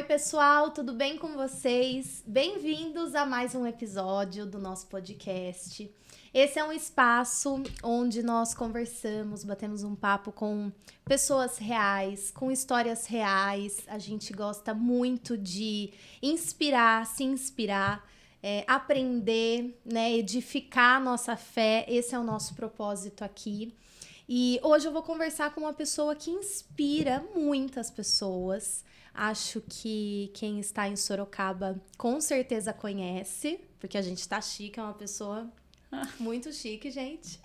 pessoal, tudo bem com vocês? Bem-vindos a mais um episódio do nosso podcast. Esse é um espaço onde nós conversamos, batemos um papo com pessoas reais, com histórias reais. A gente gosta muito de inspirar, se inspirar, aprender, né, edificar a nossa fé. Esse é o nosso propósito aqui. E hoje eu vou conversar com uma pessoa que inspira muitas pessoas. Acho que quem está em Sorocaba com certeza conhece, porque a gente tá chique, é uma pessoa muito chique, gente.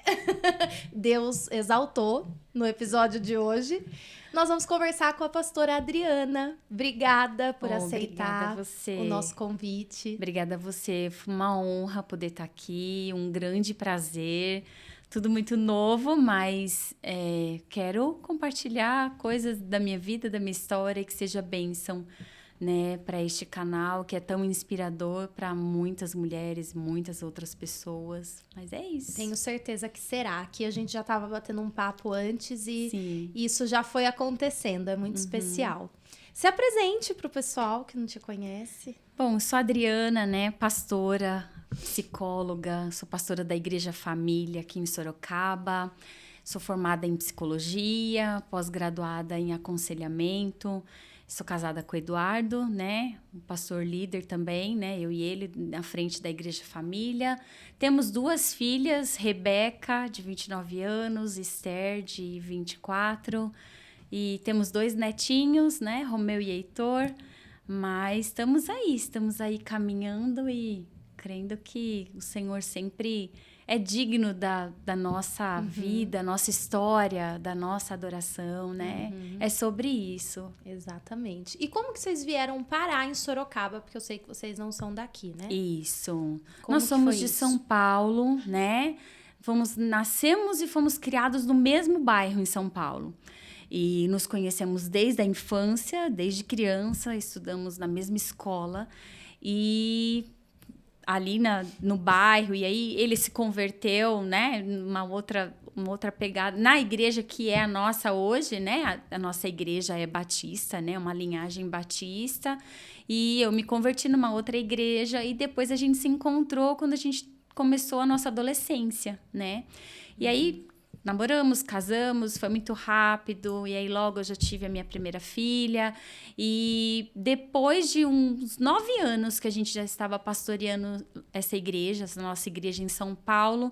Deus exaltou no episódio de hoje. Nós vamos conversar com a pastora Adriana. Obrigada por aceitar o nosso convite. Obrigada a você. Foi uma honra poder estar aqui, um grande prazer. Tudo muito novo, mas quero compartilhar coisas da minha vida, da minha história, que seja bênção, né, para este canal, que é tão inspirador para muitas mulheres, muitas outras pessoas. Mas é isso. Tenho certeza que será. Aqui a gente já estava batendo um papo antes e Sim. Isso já foi acontecendo. É muito especial. Se apresente para o pessoal que não te conhece. Bom, sou a Adriana, né, pastora, psicóloga, sou pastora da Igreja Família aqui em Sorocaba, sou formada em psicologia, pós-graduada em aconselhamento, sou casada com o Eduardo, né, um pastor líder também, né, eu e ele na frente da Igreja Família. Temos 2 filhas, Rebeca, de 29 anos, Esther, de 24, e temos 2 netinhos, né, Romeu e Heitor, mas estamos aí caminhando e crendo que o Senhor sempre é digno da nossa vida, nossa história, da nossa adoração, né? É sobre isso. Exatamente. E como que vocês vieram parar em Sorocaba? Porque eu sei que vocês não são daqui, né? Isso. Como Nós que somos foi de isso? São Paulo, né? Nascemos e fomos criados no mesmo bairro em São Paulo. E nos conhecemos desde a infância, desde criança, estudamos na mesma escola. E ali no bairro, e aí ele se converteu, né, uma outra pegada, na igreja que é a nossa hoje, né, a nossa igreja é batista, né, uma linhagem batista, e eu me converti numa outra igreja, e depois a gente se encontrou quando a gente começou a nossa adolescência, né, e aí namoramos, casamos, foi muito rápido, e aí logo eu já tive a minha primeira filha, e depois de uns 9 anos que a gente já estava pastoreando essa nossa igreja em São Paulo,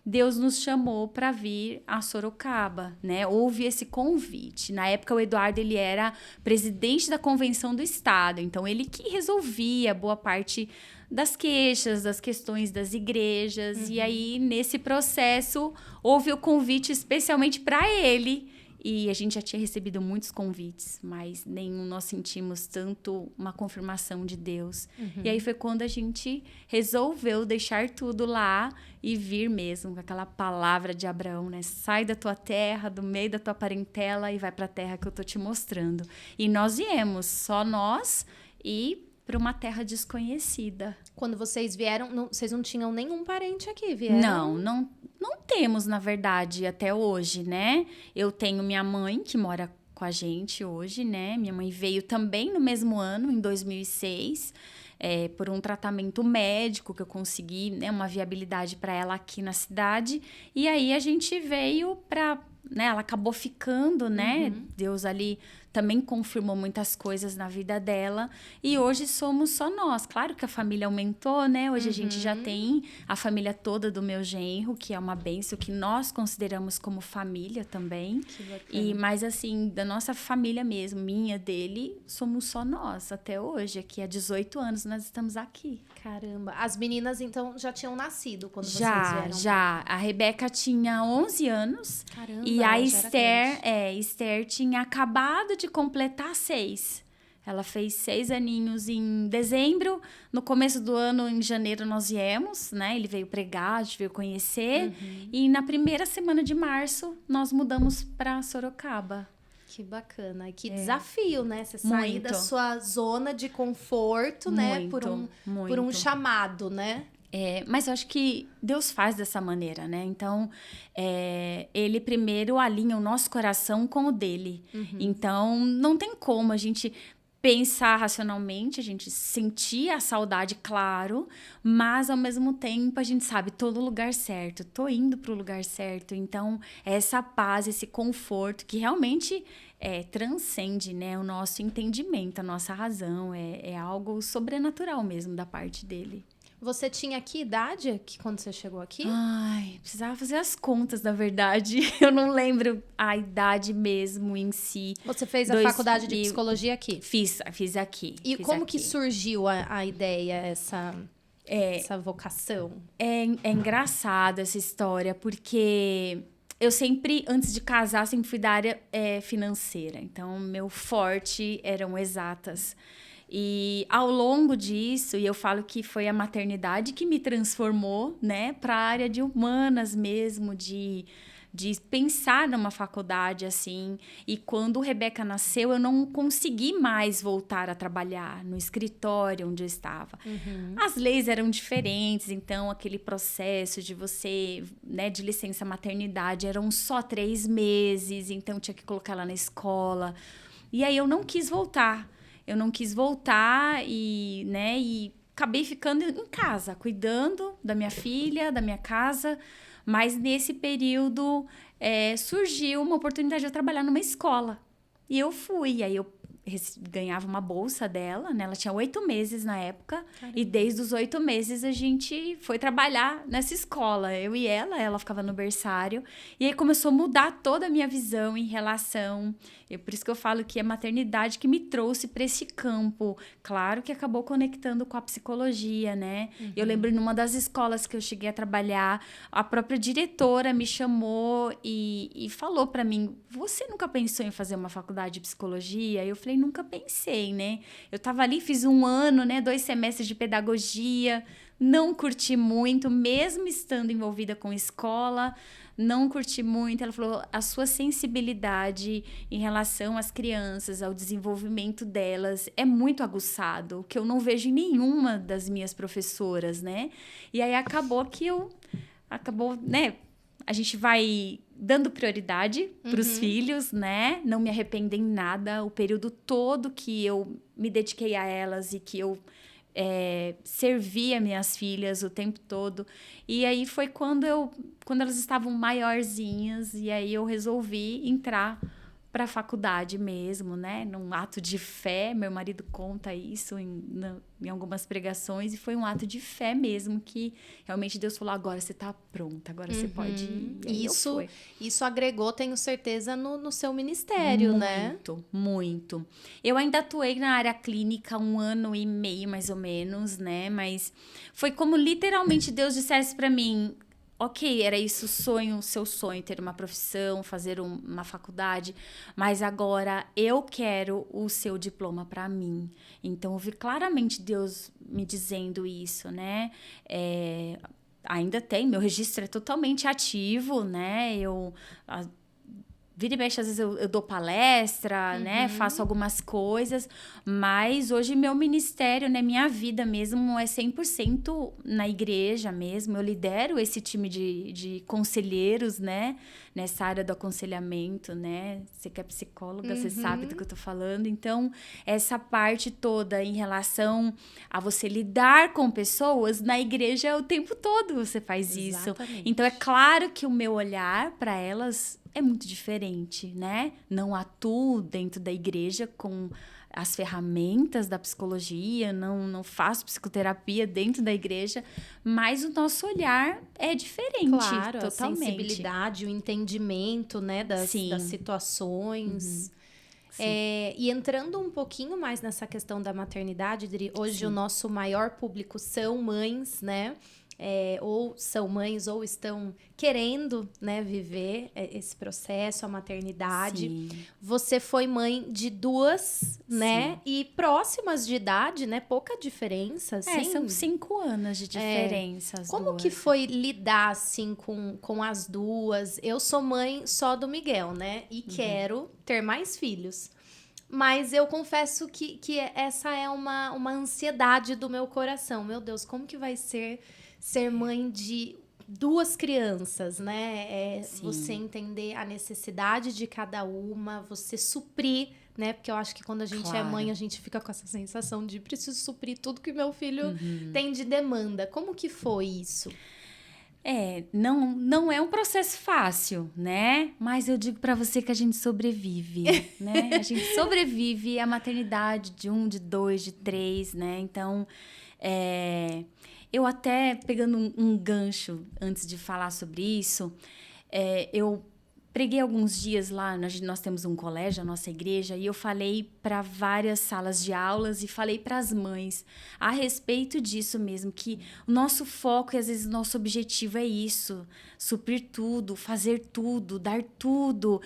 Deus nos chamou para vir a Sorocaba, né? Houve esse convite. Na época, o Eduardo, ele era presidente da convenção do estado, então ele que resolvia boa parte das queixas, das questões das igrejas, e aí, nesse processo, houve o convite especialmente para ele. E a gente já tinha recebido muitos convites, mas nenhum nós sentimos tanto uma confirmação de Deus. E aí foi quando a gente resolveu deixar tudo lá e vir mesmo com aquela palavra de Abraão, né? Sai da tua terra, do meio da tua parentela e vai para a terra que eu tô te mostrando. E nós viemos, só nós, e para uma terra desconhecida. Quando vocês vieram, vocês não tinham nenhum parente aqui, vieram? Não temos, na verdade, até hoje, né? Eu tenho minha mãe, que mora com a gente hoje, né? Minha mãe veio também no mesmo ano, em 2006, por um tratamento médico que eu consegui, né? Uma viabilidade para ela aqui na cidade. E aí a gente veio para, né? Ela acabou ficando, né? Deus ali também confirmou muitas coisas na vida dela. E hoje somos só nós. Claro que a família aumentou, né? Hoje a gente já tem a família toda do meu genro, que é uma bênção, que nós consideramos como família também. Que bacana. Mas assim, da nossa família mesmo, minha, dele, somos só nós até hoje. Aqui há 18 anos nós estamos aqui. Caramba. As meninas, então, já tinham nascido quando vocês Já, vieram? já. A Rebeca tinha 11 anos. Caramba, E a ela já era grande. Esther tinha acabado de completar 6. Ela fez 6 aninhos em dezembro. No começo do ano, em janeiro, nós viemos, né? Ele veio pregar, a gente veio conhecer. E na primeira semana de março, nós mudamos para Sorocaba. Que bacana. E que desafio, né? Você sair Muito. da sua zona de conforto, né? Muito, Por um muito. chamado, né? Mas eu acho que Deus faz dessa maneira, né? Então, Ele primeiro alinha o nosso coração com o dele. Então, não tem como a gente pensar racionalmente, a gente sentir a saudade, claro, mas ao mesmo tempo a gente sabe, tô no lugar certo, tô indo pro lugar certo. Então, essa paz, esse conforto que realmente transcende, né, o nosso entendimento, a nossa razão, é algo sobrenatural mesmo da parte dele. Você tinha que idade quando você chegou aqui? Ai, precisava fazer as contas, na verdade. Eu não lembro a idade mesmo em si. Você fez a faculdade de psicologia aqui? Fiz aqui. E como que surgiu a ideia, essa vocação? É engraçada essa história, porque eu sempre, antes de casar, sempre fui da área financeira. Então, meu forte eram exatas. E ao longo disso, e eu falo que foi a maternidade que me transformou, né, para a área de humanas mesmo, de pensar numa faculdade assim. E quando Rebeca nasceu, eu não consegui mais voltar a trabalhar no escritório onde eu estava. As leis eram diferentes, então aquele processo de você, né, de licença maternidade, eram só 3 meses, então tinha que colocar ela na escola. E aí eu não quis voltar. E acabei ficando em casa, cuidando da minha filha, da minha casa. Mas nesse período surgiu uma oportunidade de eu trabalhar numa escola. E eu fui. Aí eu ganhava uma bolsa dela, né? Ela tinha 8 meses na época. Caramba. E desde os 8 meses a gente foi trabalhar nessa escola. Eu e ela ficava no berçário. E aí começou a mudar toda a minha visão em relação... Por isso que eu falo que é a maternidade que me trouxe para esse campo. Claro que acabou conectando com a psicologia, né? Eu lembro numa das escolas que eu cheguei a trabalhar, a própria diretora me chamou e falou para mim, você nunca pensou em fazer uma faculdade de psicologia? Eu falei, nunca pensei, né? Eu tava ali, fiz 1 ano, né? 2 semestres de pedagogia, não curti muito, mesmo estando envolvida com escola, não curti muito. Ela falou, a sua sensibilidade em relação às crianças, ao desenvolvimento delas, é muito aguçado, o que eu não vejo em nenhuma das minhas professoras, né? E aí acabou, né? A gente vai dando prioridade para os filhos, né? Não me arrependo em nada. O período todo que eu me dediquei a elas e que eu servia minhas filhas o tempo todo. E aí foi quando elas estavam maiorzinhas, e aí eu resolvi entrar para a faculdade mesmo, né? Num ato de fé. Meu marido conta isso em algumas pregações, e foi um ato de fé mesmo, que realmente Deus falou, agora você está pronta, agora você pode ir. E isso agregou, tenho certeza, no seu ministério, muito, né? Muito, muito. Eu ainda atuei na área clínica 1 ano e meio, mais ou menos, né? Mas foi como literalmente Deus dissesse para mim, ok, era isso o seu sonho, ter uma profissão, fazer uma faculdade, mas agora eu quero o seu diploma para mim. Então, eu vi claramente Deus me dizendo isso, né? Ainda tem, meu registro é totalmente ativo, né? Vira e mexe, às vezes eu dou palestra, né? Faço algumas coisas, mas hoje meu ministério, né? Minha vida mesmo é 100% na igreja mesmo. Eu lidero esse time de conselheiros, né? Nessa área do aconselhamento, né? Você que é psicóloga, você sabe do que eu tô falando. Então, essa parte toda em relação a você lidar com pessoas, na igreja o tempo todo você faz isso. Então, é claro que o meu olhar para elas é muito diferente, né? Não atuo dentro da igreja com as ferramentas da psicologia, não faço psicoterapia dentro da igreja, mas o nosso olhar é diferente, claro, totalmente. A sensibilidade, o entendimento, né, das situações. E entrando um pouquinho mais nessa questão da maternidade, Dri, hoje o nosso maior público são mães, né? Ou são mães ou estão querendo, né, viver esse processo, a maternidade. Sim. Você foi mãe de 2, né? E próximas de idade, né? Pouca diferença, assim. São 5 anos de diferença. Como que foi lidar, assim, com as 2? Eu sou mãe só do Miguel, né? E quero ter mais filhos. Mas eu confesso que essa é uma ansiedade do meu coração. Meu Deus, como que vai ser mãe de 2 crianças, né? Você entender a necessidade de cada uma, você suprir né? Porque eu acho que quando a gente é mãe, a gente fica com essa sensação de preciso suprir tudo que meu filho tem de demanda. Como que foi isso? Não é um processo fácil, né? Mas eu digo pra você que a gente sobrevive, né? A gente sobrevive à maternidade de 1, de 2, de 3, né? Então, eu até, pegando um gancho antes de falar sobre isso, eu preguei alguns dias lá, nós temos um colégio, a nossa igreja, e eu falei para várias salas de aulas e falei para as mães a respeito disso mesmo, que o nosso foco e às vezes o nosso objetivo é isso, suprir tudo, fazer tudo, dar tudo,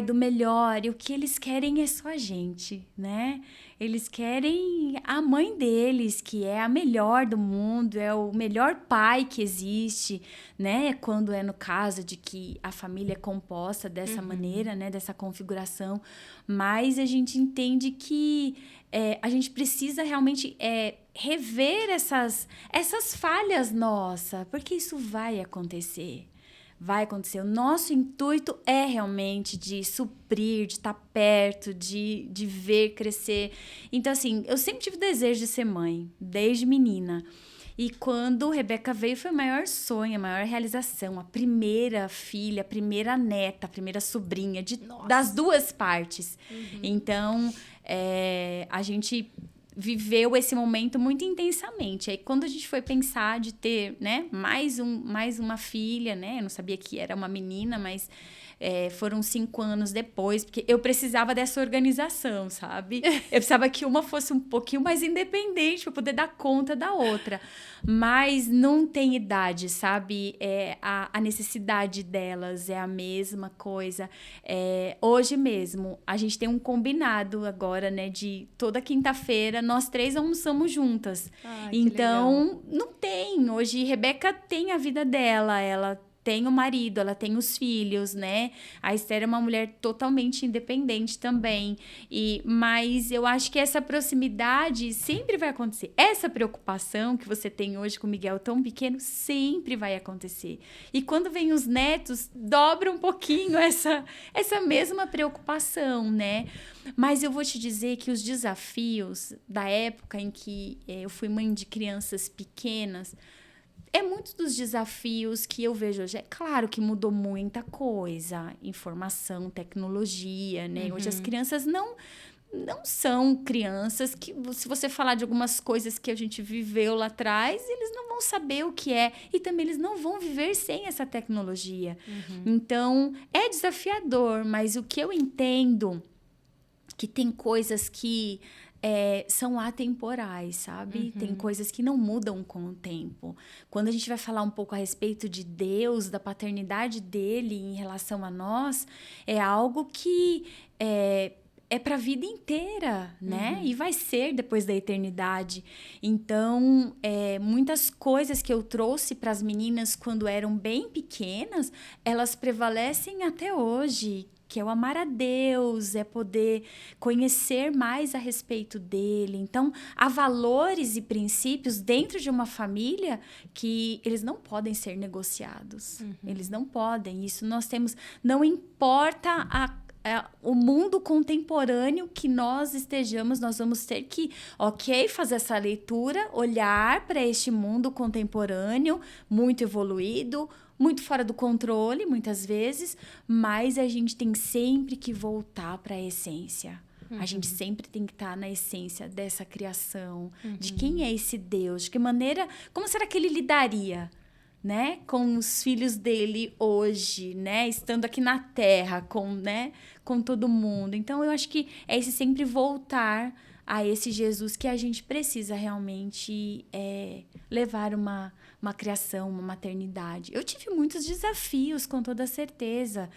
do melhor, e o que eles querem é só a gente, né? Eles querem a mãe deles, que é a melhor do mundo, é o melhor pai que existe, né? Quando é no caso de que a família é composta dessa maneira, né? Dessa configuração. Mas a gente entende que a gente precisa realmente rever essas falhas nossas, porque isso vai acontecer. Vai acontecer. O nosso intuito é realmente de suprir, de estar perto, de ver crescer. Então, assim, eu sempre tive desejo de ser mãe, desde menina. E quando Rebeca veio, foi o maior sonho, a maior realização. A primeira filha, a primeira neta, a primeira sobrinha, das duas partes. Então, a gente viveu esse momento muito intensamente. Aí, quando a gente foi pensar de ter, né, mais uma filha, né? Eu não sabia que era uma menina, mas foram 5 anos depois, porque eu precisava dessa organização, sabe? Eu precisava que uma fosse um pouquinho mais independente para poder dar conta da outra. Mas não tem idade, sabe? A necessidade delas é a mesma coisa. Hoje mesmo, a gente tem um combinado agora, né? De toda quinta-feira, nós 3 almoçamos juntas. Então, não tem. Hoje, Rebeca tem a vida dela, ela tem o marido, ela tem os filhos, né? A Esther é uma mulher totalmente independente também. Mas eu acho que essa proximidade sempre vai acontecer. Essa preocupação que você tem hoje com o Miguel tão pequeno sempre vai acontecer. E quando vem os netos, dobra um pouquinho essa mesma preocupação, né? Mas eu vou te dizer que os desafios da época em que eu fui mãe de crianças pequenas, muitos dos desafios que eu vejo hoje. É claro que mudou muita coisa. Informação, tecnologia, né? Hoje as crianças não são crianças que, se você falar de algumas coisas que a gente viveu lá atrás, eles não vão saber o que é. E também eles não vão viver sem essa tecnologia. Então, é desafiador, mas o que eu entendo que tem coisas que são atemporais, sabe? Tem coisas que não mudam com o tempo. Quando a gente vai falar um pouco a respeito de Deus, da paternidade dele em relação a nós, é algo que é para a vida inteira, né? E vai ser depois da eternidade. Então, muitas coisas que eu trouxe para as meninas quando eram bem pequenas, elas prevalecem até hoje, que é o amar a Deus, é poder conhecer mais a respeito dele. Então, há valores e princípios dentro de uma família que eles não podem ser negociados. Eles não podem. Isso nós temos... Não importa o mundo contemporâneo que nós estejamos, nós vamos ter que, fazer essa leitura, olhar para este mundo contemporâneo, muito evoluído, muito fora do controle, muitas vezes, mas a gente tem sempre que voltar para a essência. A gente sempre tem que estar na essência dessa criação, de quem é esse Deus, de que maneira, como será que ele lidaria, né, com os filhos dele hoje, né, estando aqui na Terra, com todo mundo. Então, eu acho que é esse sempre voltar a esse Jesus que a gente precisa realmente levar uma criação, uma maternidade. Eu tive muitos desafios, com toda certeza.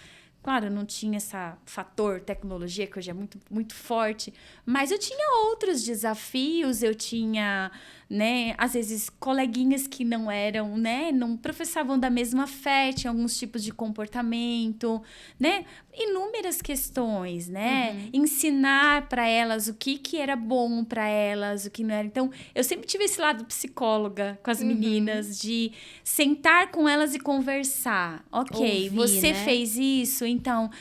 Claro, eu não tinha esse fator tecnologia, que hoje é muito, muito forte, mas eu tinha outros desafios, eu tinha né? Às vezes, coleguinhas que não eram, né? Não professavam da mesma fé, tinham alguns tipos de comportamento, né? Inúmeras questões, né? Ensinar para elas o que era bom para elas, o que não era. Então, eu sempre tive esse lado psicóloga com as meninas, de sentar com elas e conversar. Ok, Ouvir, você né? fez isso, então,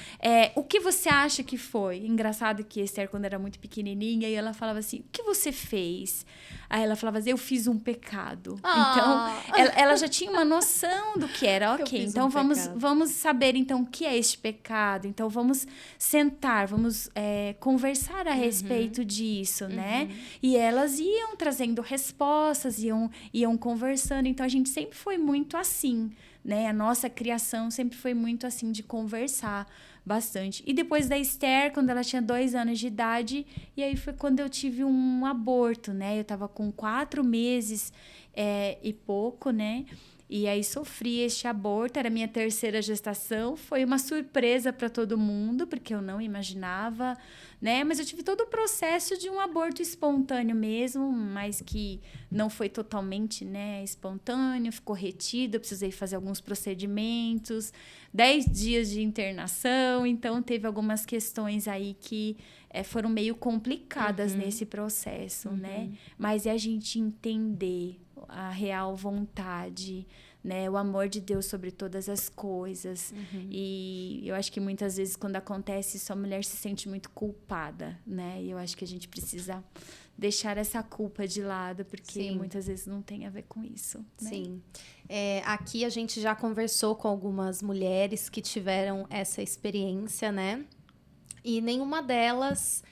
o que você acha que foi? Engraçado que a Esther, quando era muito pequenininha, e ela falava assim, o que você fez? Aí ela falava assim, eu fiz um pecado. Então, ela já tinha uma noção do que era. Eu Ok, fiz então um pecado. vamos saber, então, o que é este pecado. Então, vamos sentar, vamos conversar a respeito disso, né? E elas iam trazendo respostas, iam conversando. Então, a gente sempre foi muito assim, né? A nossa criação sempre foi muito assim, de conversar bastante. E depois da Esther, quando ela tinha 2 anos de idade, e aí foi quando eu tive um aborto, né? Eu tava com 4 meses e pouco, né? E aí sofri este aborto, era a minha 3ª gestação, foi uma surpresa para todo mundo, porque eu não imaginava, né? Mas eu tive todo o processo de um aborto espontâneo mesmo, mas que não foi totalmente, né, espontâneo, ficou retido, eu precisei fazer alguns procedimentos, 10 dias de internação, então teve algumas questões aí que foram meio complicadas nesse processo, né? Mas é a gente entender a real vontade, né? O amor de Deus sobre todas as coisas. E eu acho que muitas vezes quando acontece isso, a mulher se sente muito culpada, né? E eu acho que a gente precisa deixar essa culpa de lado, porque muitas vezes não tem a ver com isso, né? Sim. Aqui a gente já conversou com algumas mulheres que tiveram essa experiência, né? E nenhuma delas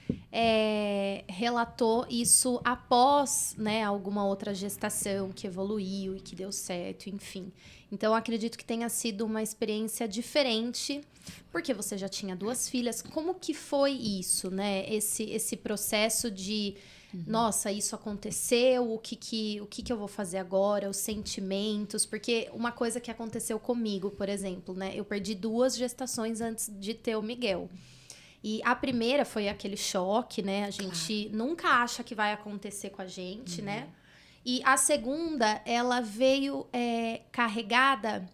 relatou isso após, né, alguma outra gestação que evoluiu e que deu certo, enfim. Então, acredito que tenha sido uma experiência diferente, porque você já tinha 2 filhas. Como que foi isso, né? Esse processo de, nossa, isso aconteceu, o que eu vou fazer agora, os sentimentos. Porque uma coisa que aconteceu comigo, por exemplo, né? Eu perdi 2 gestações antes de ter o Miguel. E a primeira foi aquele choque, né? A gente nunca acha que vai acontecer com a gente, né? E a segunda, ela veio carregada.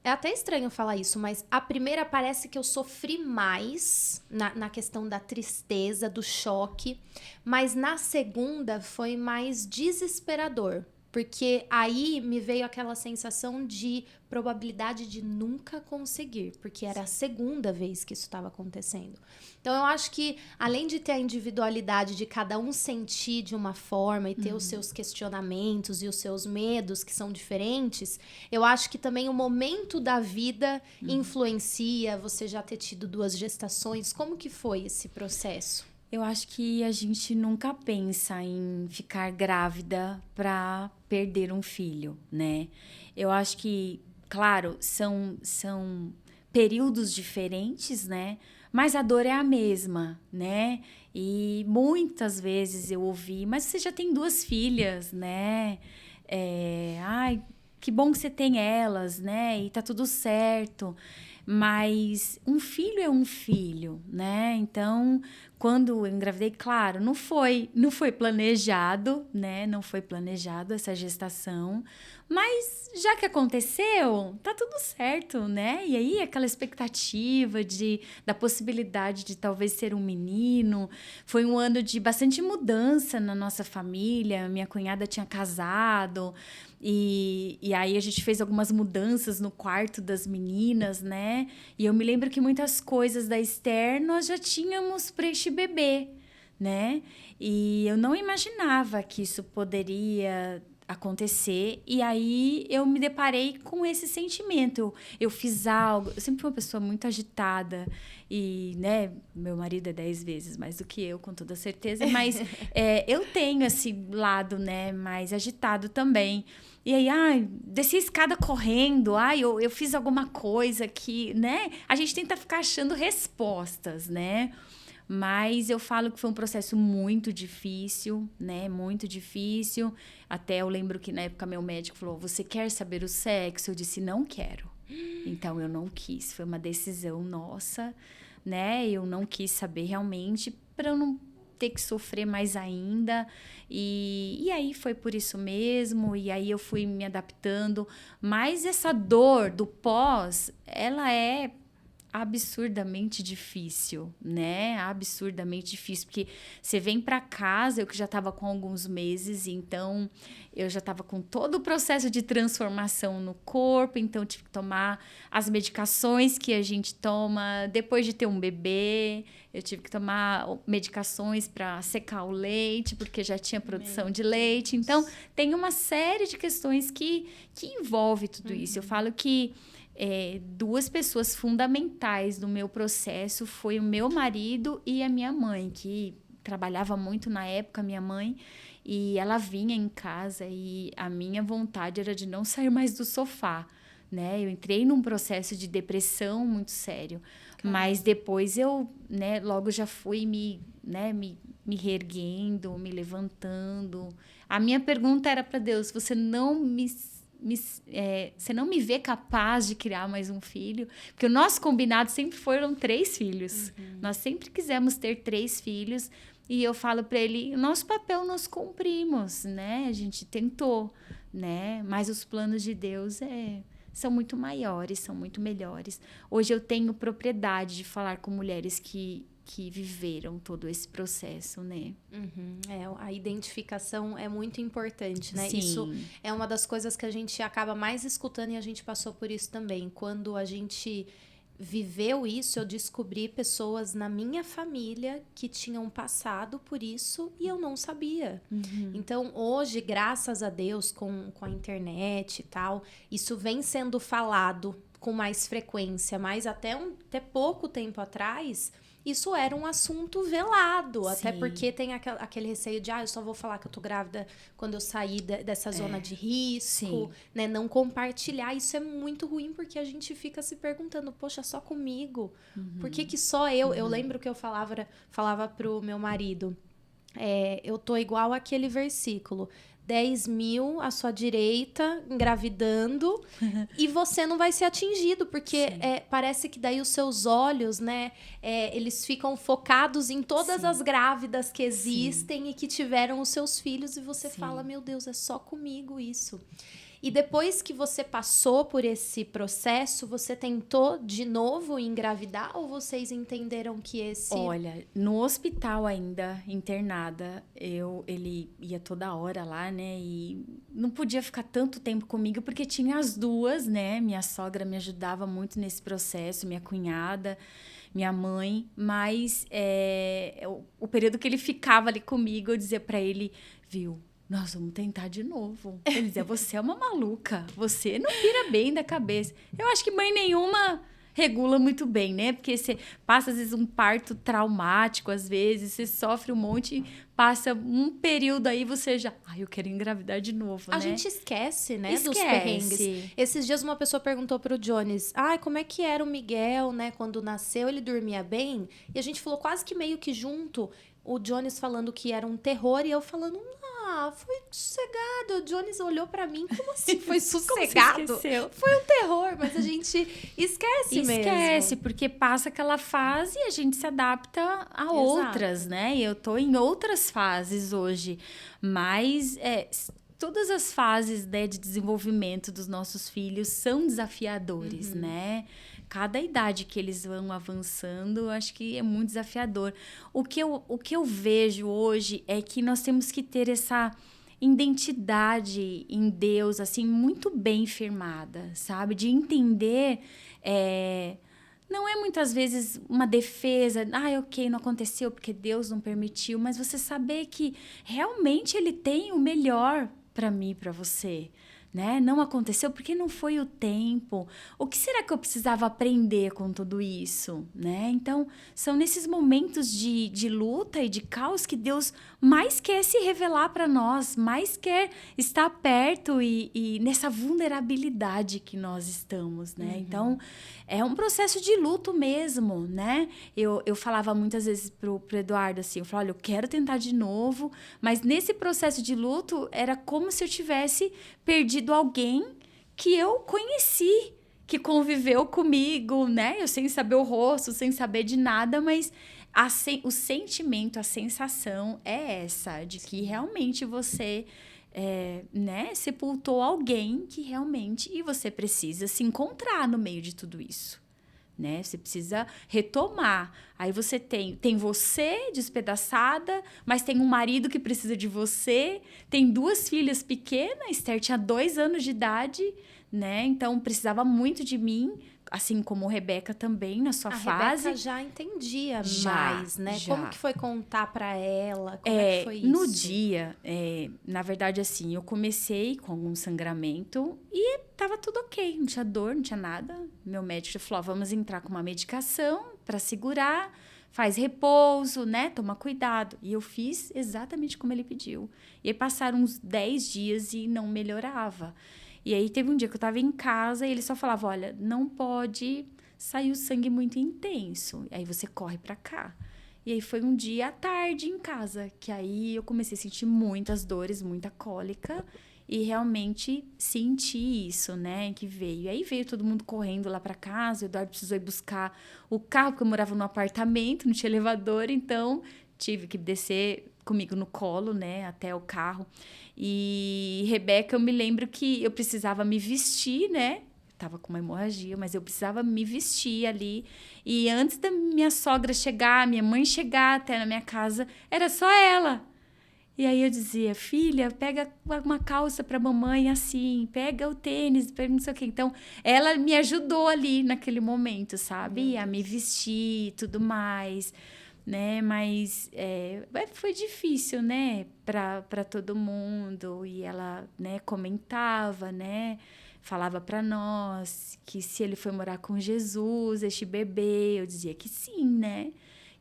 É até estranho falar isso, mas a primeira parece que eu sofri mais na questão da tristeza, do choque. Mas na segunda foi mais desesperador. Porque aí me veio aquela sensação de probabilidade de nunca conseguir, porque era a segunda vez que isso estava acontecendo. Então, eu acho que, além de ter a individualidade de cada um sentir de uma forma e ter os seus questionamentos e os seus medos, que são diferentes, eu acho que também o momento da vida influencia, você já ter tido 2 gestações. Como que foi esse processo? Eu acho que a gente nunca pensa em ficar grávida para perder um filho, né? Eu acho que, claro, são períodos diferentes, né? Mas a dor é a mesma, né? E muitas vezes eu ouvi, mas você já tem 2 filhas, né? Ai, que bom que você tem elas, né? E tá tudo certo. Mas um filho é um filho, né? Então, quando eu engravidei, claro, não foi planejado, né? Não foi planejado essa gestação. Mas já que aconteceu, tá tudo certo, né? E aí, aquela expectativa da possibilidade de talvez ser um menino. Foi um ano de bastante mudança na nossa família. Minha cunhada tinha casado. E aí a gente fez algumas mudanças no quarto das meninas, né? E eu me lembro que muitas coisas da Esther nós já tínhamos para este bebê, né? E eu não imaginava que isso poderia acontecer. E aí eu me deparei com esse sentimento. Eu fiz algo. Eu sempre fui uma pessoa muito agitada. E, né, meu marido é 10 vezes mais do que eu, com toda certeza. Mas eu tenho esse lado, né, mais agitado também. E aí, desci a escada correndo, eu fiz alguma coisa que, né? A gente tenta ficar achando respostas, né? Mas eu falo que foi um processo muito difícil, né? Muito difícil. Até eu lembro que na época meu médico falou, você quer saber o sexo? Eu disse, não quero. Então eu não quis. Foi uma decisão nossa, né? Eu não quis saber realmente para eu não ter que sofrer mais ainda. E aí foi por isso mesmo, e aí eu fui me adaptando. Mas essa dor do pós, ela é absurdamente difícil, né? Absurdamente difícil, porque você vem para casa, eu que já estava com alguns meses, então eu já estava com todo o processo de transformação no corpo, então eu tive que tomar as medicações que a gente toma depois de ter um bebê, eu tive que tomar medicações para secar o leite, porque já tinha produção de leite, então tem uma série de questões que envolve tudo isso. Eu falo que duas pessoas fundamentais no meu processo foi o meu marido e a minha mãe, que trabalhava muito na época, minha mãe, e ela vinha em casa e a minha vontade era de não sair mais do sofá, né? Eu entrei num processo de depressão muito sério, mas depois eu, né, logo já fui me reerguendo, me levantando. A minha pergunta era para Deus: você não me vê capaz de criar mais um filho? Porque o nosso combinado sempre foram 3 filhos. Nós sempre quisemos ter 3 filhos. E eu falo para ele, o nosso papel nós cumprimos, né? A gente tentou, né? Mas os planos de Deus são muito maiores, são muito melhores. Hoje eu tenho propriedade de falar com mulheres que viveram todo esse processo, né? A identificação é muito importante, né? Sim. Isso é uma das coisas que a gente acaba mais escutando, e a gente passou por isso também. Quando a gente viveu isso, eu descobri pessoas na minha família que tinham passado por isso e eu não sabia. Então, hoje, graças a Deus, com a internet e tal, isso vem sendo falado com mais frequência, mas até pouco tempo atrás, isso era um assunto velado. Sim. Até porque tem aquele receio de, eu só vou falar que eu tô grávida quando eu sair dessa zona de risco, né? Não compartilhar. Isso é muito ruim, porque a gente fica se perguntando, poxa, só comigo? Por que só eu? Eu lembro que eu falava pro meu marido, eu tô igual aquele versículo: 10.000 à sua direita, engravidando, e você não vai ser atingido, porque parece que daí os seus olhos, né, eles ficam focados em todas as grávidas que existem e que tiveram os seus filhos, e você fala, meu Deus, é só comigo isso. E depois que você passou por esse processo, você tentou de novo engravidar, ou vocês entenderam que esse... Olha, no hospital ainda, internada, ele ia toda hora lá, né? E não podia ficar tanto tempo comigo, porque tinha as duas, né? Minha sogra me ajudava muito nesse processo, minha cunhada, minha mãe. Mas o período que ele ficava ali comigo, eu dizia pra ele, viu? Nós vamos tentar de novo. Ele dizia, você é uma maluca, você não vira bem da cabeça. Eu acho que mãe nenhuma regula muito bem, né? Porque você passa, às vezes, um parto traumático, às vezes, você sofre um monte, passa um período aí, você já... eu quero engravidar de novo, né? A gente esquece, né, dos perrengues. Esses dias uma pessoa perguntou pro Jones, como é que era o Miguel, né? Quando nasceu, ele dormia bem? E a gente falou quase que meio que junto, o Jones falando que era um terror, e eu falando... foi sossegado. O Jones olhou pra mim, como assim foi sossegado? Foi um terror, mas a gente esquece mesmo. Esquece, porque passa aquela fase e a gente se adapta a outras, né? E eu tô em outras fases hoje, mas todas as fases, né, de desenvolvimento dos nossos filhos são desafiadores, né? Cada idade que eles vão avançando, eu acho que é muito desafiador. O que eu vejo hoje é que nós temos que ter essa identidade em Deus, assim, muito bem firmada, sabe? De entender... não é muitas vezes uma defesa, ok, não aconteceu porque Deus não permitiu, mas você saber que realmente Ele tem o melhor para mim e para você, né? Não aconteceu porque não foi o tempo. O que será que eu precisava aprender com tudo isso, né? Então, são nesses momentos de luta e de caos que Deus mais quer se revelar para nós, mais quer estar perto e nessa vulnerabilidade que nós estamos, né? Então, é um processo de luto mesmo, né? Eu falava muitas vezes pro Eduardo assim, eu falava, olha, eu quero tentar de novo, mas nesse processo de luto era como se eu tivesse perdido alguém que eu conheci, que conviveu comigo, né? Eu sem saber o rosto, sem saber de nada, mas o sentimento, a sensação é essa, de que realmente você né, sepultou alguém que realmente... E você precisa se encontrar no meio de tudo isso. Né? Você precisa retomar. Aí você tem você despedaçada, mas tem um marido que precisa de você, tem 2 filhas pequenas, Esther tinha 2 anos de idade, né? Então precisava muito de mim, assim como Rebeca também na sua fase. A Rebeca já entendia mais, né? Já. Como que foi contar para ela? Como é que foi isso? No dia, na verdade, assim, eu comecei com algum sangramento e tava tudo ok, não tinha dor, não tinha nada. Meu médico já falou, vamos entrar com uma medicação para segurar, faz repouso, né? Toma cuidado. E eu fiz exatamente como ele pediu. E aí passaram uns 10 dias e não melhorava. E aí teve um dia que eu tava em casa e ele só falava, olha, não pode sair o sangue muito intenso. Aí você corre pra cá. E aí foi um dia à tarde em casa, que aí eu comecei a sentir muitas dores, muita cólica. E realmente senti isso, né, que veio. Aí veio todo mundo correndo lá pra casa, o Eduardo precisou ir buscar o carro, porque eu morava num apartamento, não tinha elevador, então tive que descer comigo no colo, né, até o carro. E Rebeca, eu me lembro que eu precisava me vestir, né? Tava com uma hemorragia, mas eu precisava me vestir ali. E antes da minha sogra chegar, minha mãe chegar até na minha casa, era só ela. E aí eu dizia, filha, pega uma calça pra mamãe assim, pega o tênis, pega não sei o quê. Então, ela me ajudou ali naquele momento, sabe? A me vestir e tudo mais, né? Mas foi difícil, né? Pra todo mundo. E ela, né, comentava, né? Falava pra nós que se ele foi morar com Jesus, este bebê, eu dizia que sim, né?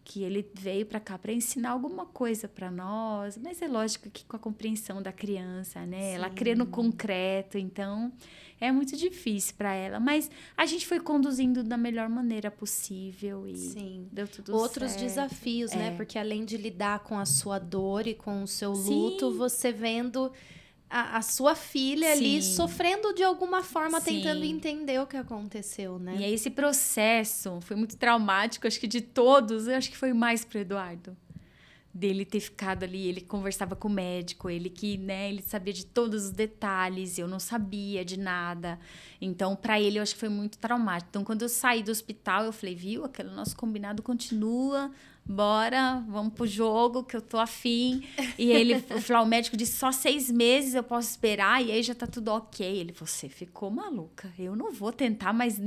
Que ele veio para cá para ensinar alguma coisa para nós, mas é lógico que com a compreensão da criança, né? Sim. Ela crê no concreto, então é muito difícil para ela, mas a gente foi conduzindo da melhor maneira possível e Sim. Deu tudo certo. Outros desafios, né? Porque além de lidar com a sua dor e com o seu luto, você vendo a sua filha ali sofrendo de alguma forma, tentando entender o que aconteceu, né? E aí esse processo foi muito traumático, acho que de todos, eu acho que foi mais pro Eduardo. Dele ter ficado ali, ele conversava com o médico, ele que, né, ele sabia de todos os detalhes, eu não sabia de nada. Então, para ele, eu acho que foi muito traumático. Então, quando eu saí do hospital, eu falei, viu, aquele nosso combinado continua, bora, vamos pro jogo, que eu tô afim. E ele falou, o médico disse, só 6 meses eu posso esperar, e aí já tá tudo ok. Ele, você ficou maluca, eu não vou tentar mais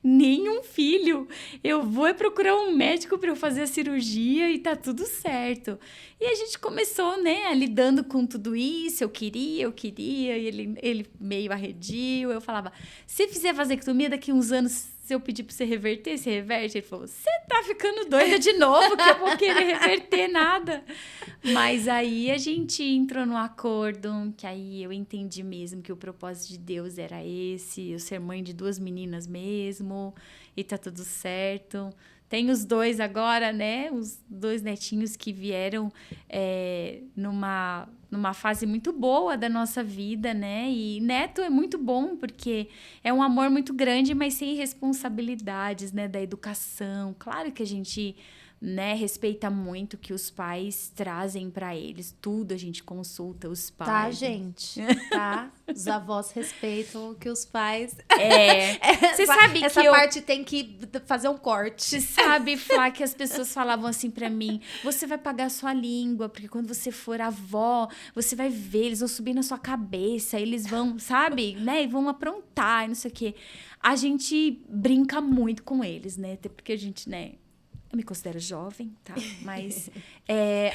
nenhum filho. Eu vou procurar um médico para eu fazer a cirurgia e tá tudo certo. E a gente começou, né, lidando com tudo isso, eu queria, e ele meio arredio. Eu falava, se fizer vasectomia daqui uns anos, se eu pedir pra você reverter, você reverte? Ele falou, você tá ficando doida de novo, que eu vou querer reverter nada. Mas aí a gente entrou num acordo, que aí eu entendi mesmo que o propósito de Deus era esse, eu ser mãe de 2 meninas mesmo, e tá tudo certo. Tem os 2 agora, né? Os 2 netinhos que vieram numa fase muito boa da nossa vida, né? E neto é muito bom, porque é um amor muito grande, mas sem responsabilidades, né? Da educação. Claro que a gente, né, respeita muito o que os pais trazem para eles. Tudo a gente consulta os pais. Tá, gente? Tá? Os avós respeitam o que os pais... Você sabe que essa parte tem que fazer um corte. Você sabe, Flá, que as pessoas falavam assim pra mim, você vai pagar sua língua, porque quando você for avó, você vai ver, eles vão subir na sua cabeça, eles vão, sabe, né, e vão aprontar, e não sei o quê. A gente brinca muito com eles, né, até porque a gente, né, eu me considero jovem, tá? Mas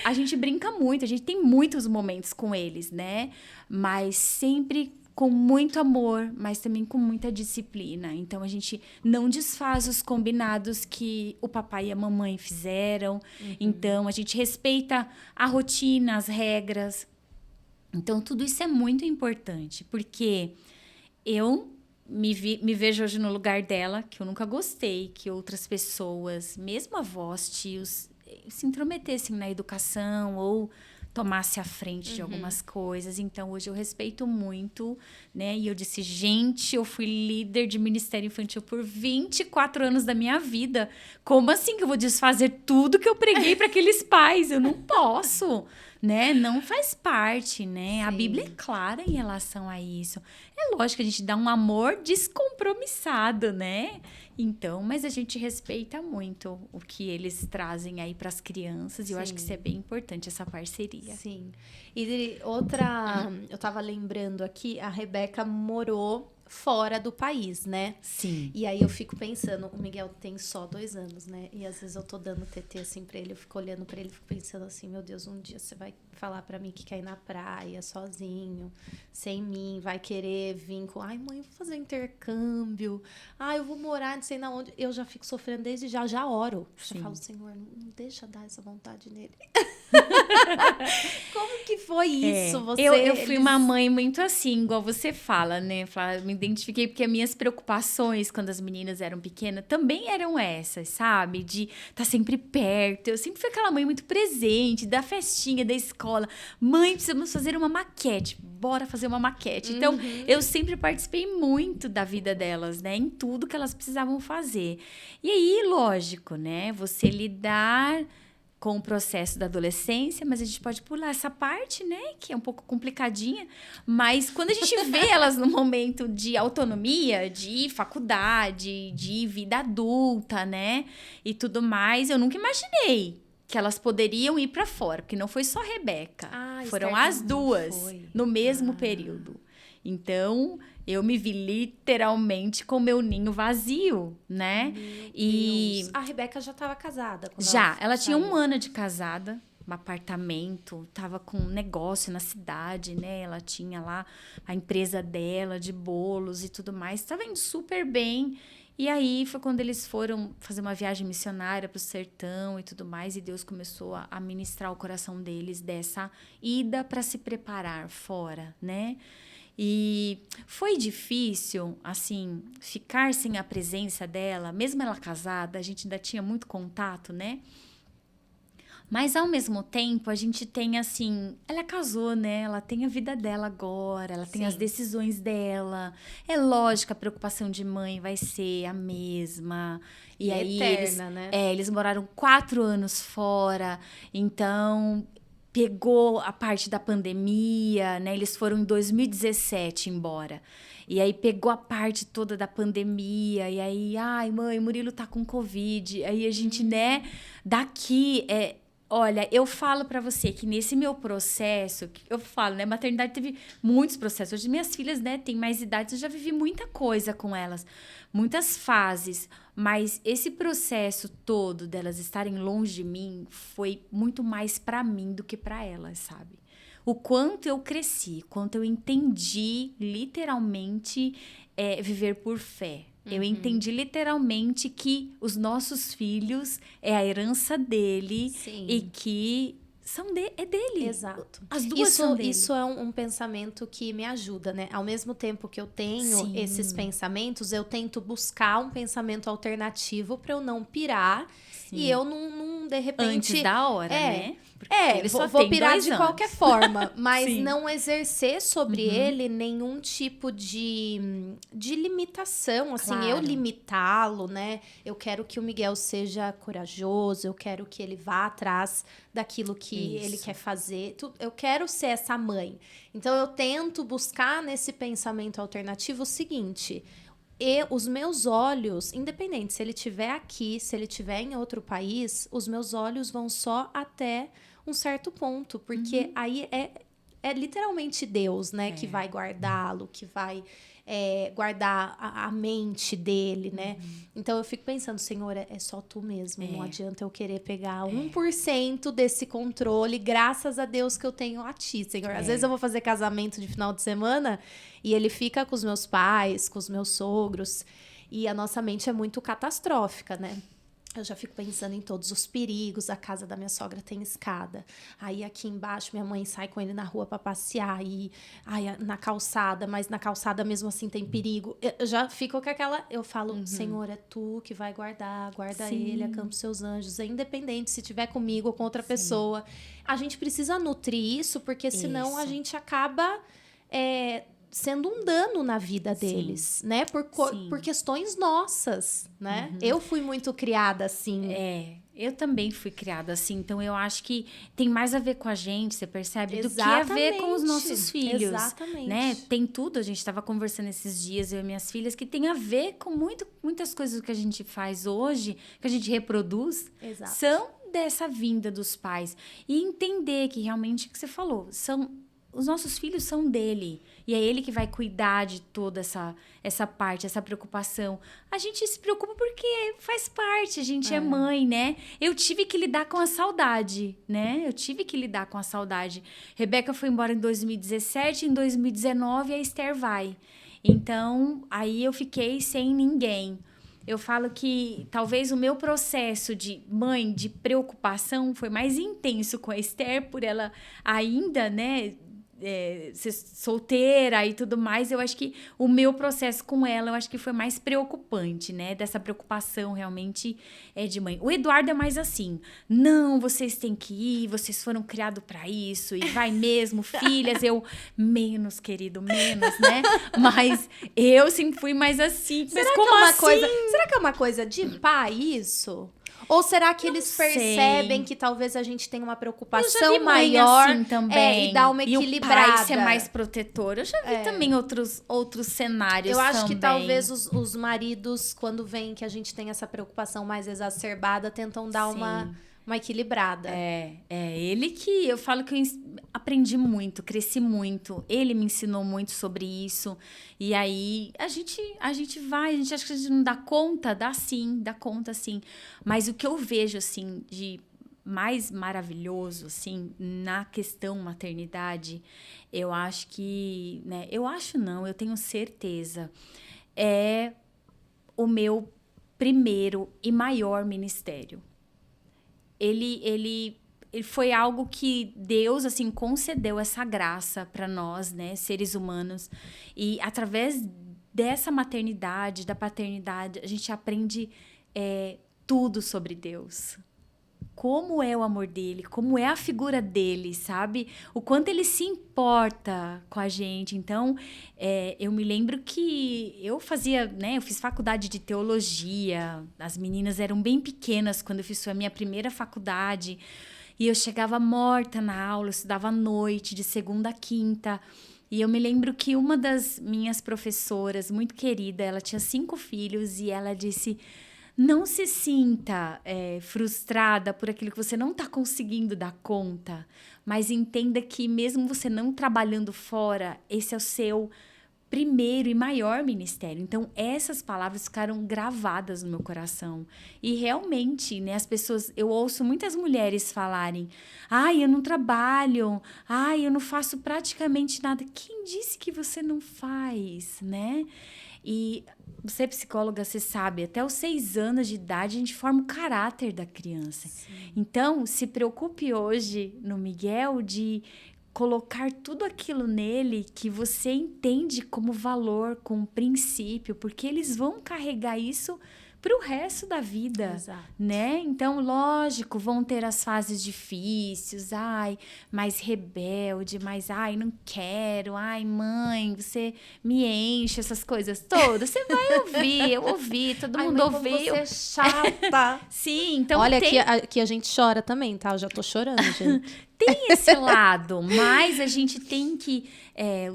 a gente brinca muito, a gente tem muitos momentos com eles, né? Mas sempre com muito amor, mas também com muita disciplina. Então, a gente não desfaz os combinados que o papai e a mamãe fizeram. Uhum. Então, a gente respeita a rotina, as regras. Então, tudo isso é muito importante, porque eu... Me vejo hoje no lugar dela, que eu nunca gostei que outras pessoas, mesmo avós, tios, se intrometessem na educação ou tomasse a frente de algumas coisas. Então, hoje eu respeito muito, né? E eu disse, gente, eu fui líder de Ministério Infantil por 24 anos da minha vida. Como assim que eu vou desfazer tudo que eu preguei para aqueles pais? Eu não posso, né? Não faz parte, né? Sim. A Bíblia é clara em relação a isso. É lógico que a gente dá um amor descompromissado, né? Então, mas a gente respeita muito o que eles trazem aí para as crianças. E eu acho que isso é bem importante, essa parceria. Sim. E outra, eu tava lembrando aqui, a Rebeca morou fora do país, né? Sim. E aí eu fico pensando, o Miguel tem só 2 anos, né? E às vezes eu tô dando TT assim pra ele, eu fico olhando pra ele, fico pensando assim, meu Deus, um dia você vai falar pra mim que quer ir na praia sozinho, sem mim, vai querer vir com, ai mãe, eu vou fazer intercâmbio, ai eu vou morar não sei na onde. Eu já fico sofrendo desde já oro. Já falo, Senhor, não deixa dar essa vontade nele. Como que foi isso? Eu fui uma mãe muito assim, igual você fala, né? Me identifiquei porque as minhas preocupações quando as meninas eram pequenas também eram essas, sabe? De estar sempre perto. Eu sempre fui aquela mãe muito presente, da festinha, da escola. Mãe, precisamos fazer uma maquete. Bora fazer uma maquete. Então, eu sempre participei muito da vida delas, né? Em tudo que elas precisavam fazer. E aí, lógico, né? Você lidar com o processo da adolescência, mas a gente pode pular essa parte, né, que é um pouco complicadinha, mas quando a gente vê elas no momento de autonomia, de faculdade, de vida adulta, né, e tudo mais, eu nunca imaginei que elas poderiam ir para fora, porque não foi só a Rebeca, foram as duas no mesmo período. Então, eu me vi literalmente com meu ninho vazio, né? Deus. A Rebeca já estava casada? Ela tinha 1 ano de casada, um apartamento, tava com um negócio na cidade, né? Ela tinha lá a empresa dela de bolos e tudo mais, estava indo super bem. E aí foi quando eles foram fazer uma viagem missionária para o sertão e tudo mais, e Deus começou a ministrar o coração deles dessa ida para se preparar fora, né? E foi difícil, assim, ficar sem a presença dela, mesmo ela casada, a gente ainda tinha muito contato, né? Mas, ao mesmo tempo, a gente tem, assim, ela casou, né? Ela tem a vida dela agora, ela tem as decisões dela. É lógico, a preocupação de mãe vai ser a mesma. E aí, eterna, né? Eles moraram 4 anos fora, então pegou a parte da pandemia, né? Eles foram em 2017 embora. E aí pegou a parte toda da pandemia. E aí, ai, mãe, Murilo tá com Covid. Aí a gente, né, daqui... Olha, eu falo pra você que nesse meu processo, eu falo, né, maternidade teve muitos processos. Hoje minhas filhas, né, têm mais idade, eu já vivi muita coisa com elas, muitas fases. Mas esse processo todo delas estarem longe de mim foi muito mais pra mim do que pra elas, sabe? O quanto eu cresci, quanto eu entendi literalmente viver por fé. Eu entendi literalmente que os nossos filhos é a herança dele. Sim. E que é dele. Exato. As duas são dele. Isso é um pensamento que me ajuda, né? Ao mesmo tempo que eu tenho esses pensamentos, eu tento buscar um pensamento alternativo para eu não pirar. Sim. E eu não, de repente... Antes da hora, né? Vou pirar de qualquer forma, mas não exercer sobre ele nenhum tipo de limitação, assim, eu limitá-lo, né? Eu quero que o Miguel seja corajoso, eu quero que ele vá atrás daquilo que ele quer fazer, eu quero ser essa mãe. Então, eu tento buscar nesse pensamento alternativo o seguinte... E os meus olhos, independente se ele estiver aqui, se ele estiver em outro país, os meus olhos vão só até um certo ponto, porque aí é literalmente Deus, né, que vai guardá-lo, que vai guardar a mente dele, né? Então eu fico pensando, Senhor, é só tu mesmo, não adianta eu querer pegar 1% desse controle, graças a Deus que eu tenho a ti, Senhor. Às vezes eu vou fazer casamento de final de semana e ele fica com os meus pais, com os meus sogros, e a nossa mente é muito catastrófica, né? eu já fico pensando em todos os perigos. A casa da minha sogra tem escada. Aí aqui embaixo minha mãe sai com ele na rua para passear e na calçada, mas na calçada mesmo assim tem perigo. Eu já fico com aquela, eu falo, Senhor, é tu que vai guarda Sim. ele, acampa os seus anjos, é independente se tiver comigo ou com outra pessoa. A gente precisa nutrir isso, porque senão a gente acaba sendo um dano na vida deles, né? Por questões nossas, né? Eu fui muito criada assim. Eu também fui criada assim, então eu acho que tem mais a ver com a gente, você percebe, do que Exatamente. a ver com os nossos filhos. Exatamente. Né? Tem tudo, a gente estava conversando esses dias, eu e minhas filhas, que tem a ver com muitas coisas que a gente faz hoje, que a gente reproduz, são dessa vinda dos pais. E entender que realmente, o que você falou, os nossos filhos são dele. E é ele que vai cuidar de toda essa parte, essa preocupação. A gente se preocupa porque faz parte, a gente é mãe, né? Eu tive que lidar com a saudade, né? Rebeca foi embora em 2017, em 2019 a Esther vai. Então, aí eu fiquei sem ninguém. Eu falo que talvez o meu processo de mãe, de preocupação, foi mais intenso com a Esther, por ela ainda, né, ser solteira e tudo mais. Eu acho que o meu processo com ela, eu acho que foi mais preocupante, né? Dessa preocupação realmente de mãe. O Eduardo é mais assim, não, vocês têm que ir, vocês foram criados para isso, e vai mesmo, filhas, menos, querido, menos, né? Mas eu sempre fui mais assim. Será mas como assim? Será que é uma coisa de pai isso? Ou será que eles percebem que talvez a gente tenha uma preocupação maior assim também, e dá uma equilibrada? E o pai ser mais protetor. Eu já vi também outros cenários. Eu acho também. que talvez os maridos, quando veem que a gente tem essa preocupação mais exacerbada, tentam dar uma equilibrada. Ele que... Eu falo que eu aprendi muito, cresci muito. Ele me ensinou muito sobre isso. E aí, a gente acha que a gente não dá conta. Dá conta sim. Mas o que eu vejo, assim, de mais maravilhoso, assim, na questão maternidade, eu acho que... né, eu tenho certeza. É o meu primeiro e maior ministério. Ele foi algo que Deus, assim, concedeu essa graça para nós, né, seres humanos. E através dessa maternidade, da paternidade, a gente aprende tudo sobre Deus. Como é o amor dele, como é a figura dele, sabe? O quanto ele se importa com a gente. Então, eu me lembro que eu fiz faculdade de teologia. As meninas eram bem pequenas quando eu fiz a minha primeira faculdade. E eu chegava morta na aula, eu estudava à noite, de segunda a quinta. E eu me lembro que uma das minhas professoras, muito querida, ela tinha 5 filhos e ela disse... Não se sinta frustrada por aquilo que você não está conseguindo dar conta, mas entenda que mesmo você não trabalhando fora, esse é o seu primeiro e maior ministério. Então, essas palavras ficaram gravadas no meu coração. E realmente, né, eu ouço muitas mulheres falarem, eu não trabalho, eu não faço praticamente nada. Quem disse que você não faz, né? E você é psicóloga, você sabe, até os 6 anos de idade a gente forma o caráter da criança. Sim. Então, se preocupe hoje no Miguel de colocar tudo aquilo nele que você entende como valor, como princípio, porque eles vão carregar isso para o resto da vida. Exato. Né? Então, lógico, vão ter as fases difíceis, mais rebelde, não quero, mãe, você me enche, essas coisas todas. Você vai ouvir, eu ouvi, todo mundo ouviu. Você é chata. Sim, então olha, aqui a gente chora também, tá? Eu já tô chorando, gente. Tem esse lado, mas a gente tem que,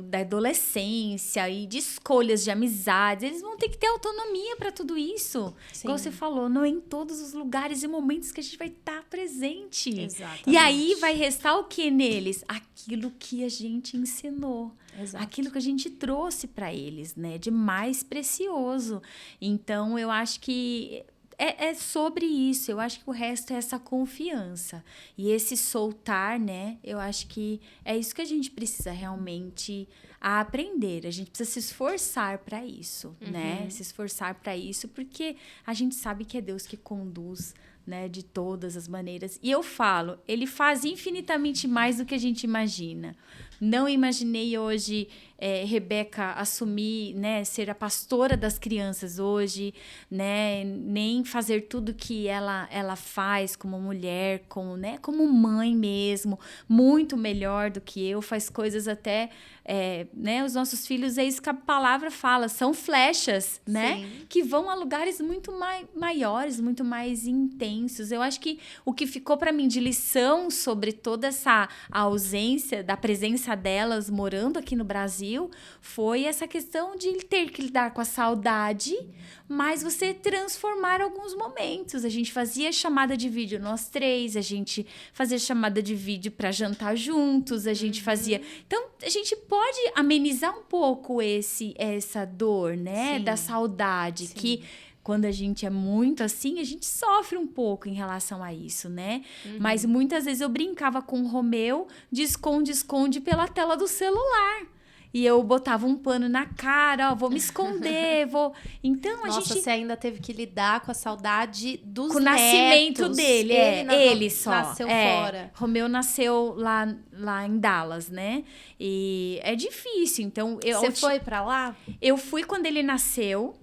da adolescência e de escolhas de amizades, eles vão ter que ter autonomia para tudo isso. Sim. Igual você falou, não é em todos os lugares e momentos que a gente vai estar presente. Exatamente. E aí vai restar o que neles? Aquilo que a gente ensinou. Exato. Aquilo que a gente trouxe para eles, né? De mais precioso. Então, eu acho que é sobre isso. Eu acho que o resto é essa confiança. E esse soltar, né? Eu acho que é isso que a gente precisa realmente aprender. A gente precisa se esforçar para isso, né? Se esforçar para isso, porque a gente sabe que é Deus que conduz, né, de todas as maneiras. E eu falo, ele faz infinitamente mais do que a gente imagina. Não imaginei hoje Rebeca assumir, né, ser a pastora das crianças hoje, né, nem fazer tudo que ela faz como mulher, como mãe mesmo, muito melhor do que eu, faz coisas até, né, os nossos filhos, é isso que a palavra fala, são flechas, né, Sim. que vão a lugares muito maiores, muito mais intensos. Eu acho que o que ficou para mim de lição sobre toda essa ausência da presença delas morando aqui no Brasil foi essa questão de ter que lidar com a saudade, mas você transformar alguns momentos. A gente fazia chamada de vídeo nós três, a gente fazia chamada de vídeo para jantar juntos, a gente fazia... Então, a gente pode amenizar um pouco essa dor, né? Sim. Da saudade, Sim. que... Quando a gente é muito assim, a gente sofre um pouco em relação a isso, né? Mas muitas vezes eu brincava com o Romeu de esconde pela tela do celular. E eu botava um pano na cara, ó, vou me esconder, vou... Então, a Nossa, gente... você ainda teve que lidar com a saudade dos Com o netos. nascimento dele, ele só. Nasceu fora. Romeu nasceu lá em Dallas, né? E é difícil, então... Você foi pra lá? Eu fui quando ele nasceu.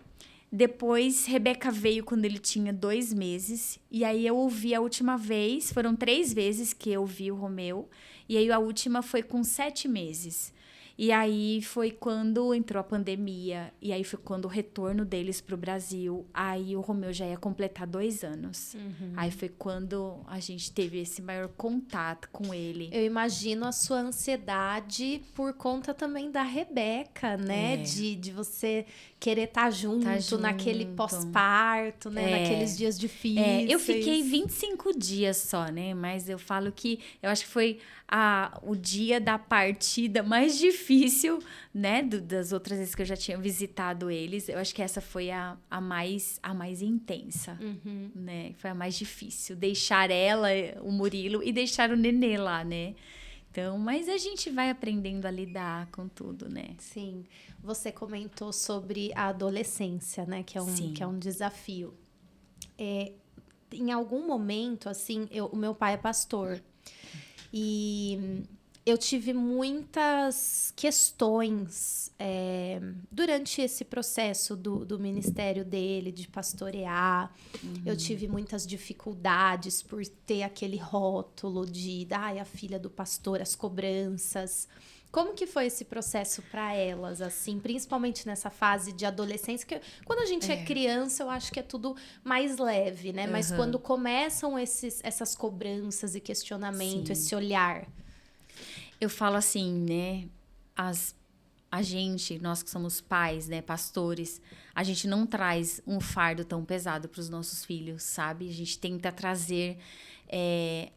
Depois, Rebeca veio quando ele tinha 2 meses. E aí, eu ouvi a última vez. Foram 3 vezes que eu vi o Romeu. E aí, a última foi com 7 meses. E aí, foi quando entrou a pandemia. E aí, foi quando o retorno deles pro Brasil. Aí, o Romeu já ia completar 2 anos. Aí, foi quando a gente teve esse maior contato com ele. Eu imagino a sua ansiedade por conta também da Rebeca, né? De você querer estar junto naquele pós-parto, né? Naqueles dias difíceis. Eu fiquei 25 dias só, né? Mas eu falo que eu acho que foi o dia da partida mais difícil, né? Das outras vezes que eu já tinha visitado eles. Eu acho que essa foi a mais intensa, né? Foi a mais difícil. Deixar ela, o Murilo, e deixar o Nenê lá, né? Então, mas a gente vai aprendendo a lidar com tudo, né? Sim. Você comentou sobre a adolescência, né? Que é um desafio. Em algum momento, assim, o meu pai é pastor. E eu tive muitas questões durante esse processo do ministério dele, de pastorear. Eu tive muitas dificuldades por ter aquele rótulo de a filha do pastor, as cobranças. Como que foi esse processo para elas, assim, principalmente nessa fase de adolescência? Que quando a gente é criança, eu acho que é tudo mais leve, né? Mas quando começam essas cobranças e questionamento, esse olhar... Eu falo assim, né? A gente, nós que somos pais, né, pastores, a gente não traz um fardo tão pesado para os nossos filhos, sabe? A gente tenta trazer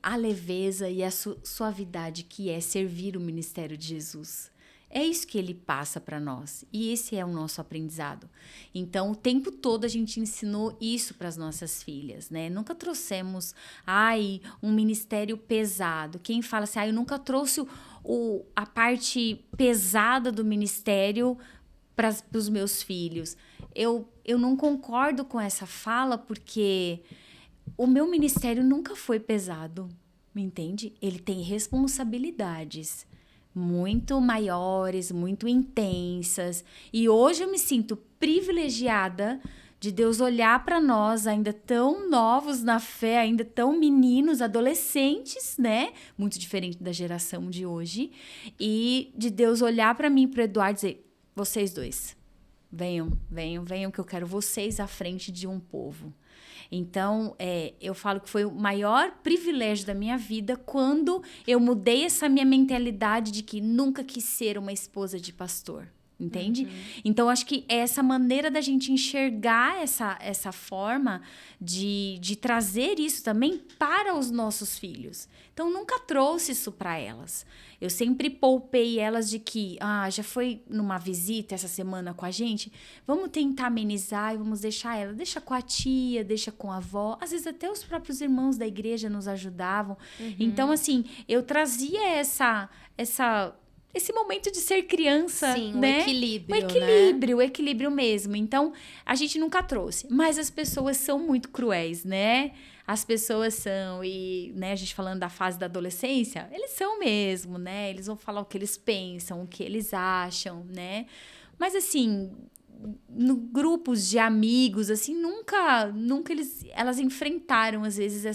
a leveza e a suavidade que é servir o ministério de Jesus. É isso que ele passa para nós. E esse é o nosso aprendizado. Então, o tempo todo a gente ensinou isso para as nossas filhas, né? Nunca trouxemos, um ministério pesado. Quem fala assim, eu nunca trouxe a parte pesada do ministério para os meus filhos. Eu não concordo com essa fala, porque o meu ministério nunca foi pesado, me entende? Ele tem responsabilidades muito maiores, muito intensas. E hoje eu me sinto privilegiada de Deus olhar para nós, ainda tão novos na fé, ainda tão meninos, adolescentes, né? Muito diferente da geração de hoje. E de Deus olhar para mim e para o Eduardo e dizer, vocês dois, venham, que eu quero vocês à frente de um povo. Então, eu falo que foi o maior privilégio da minha vida quando eu mudei essa minha mentalidade de que nunca quis ser uma esposa de pastor. entende? Então, acho que essa maneira da gente enxergar essa forma de trazer isso também para os nossos filhos. Então, nunca trouxe isso para elas. Eu sempre poupei elas de que, já foi numa visita essa semana com a gente, vamos tentar amenizar e vamos deixar ela. Deixa com a tia, deixa com a avó. Às vezes até os próprios irmãos da igreja nos ajudavam. Então, assim, eu trazia esse momento de ser criança, Sim, né? o equilíbrio mesmo. Então, a gente nunca trouxe. Mas as pessoas são muito cruéis, né? As pessoas são, e né, a gente falando da fase da adolescência, eles são mesmo, né? Eles vão falar o que eles pensam, o que eles acham, né? Mas, assim, no grupos de amigos, assim, nunca elas enfrentaram, às vezes,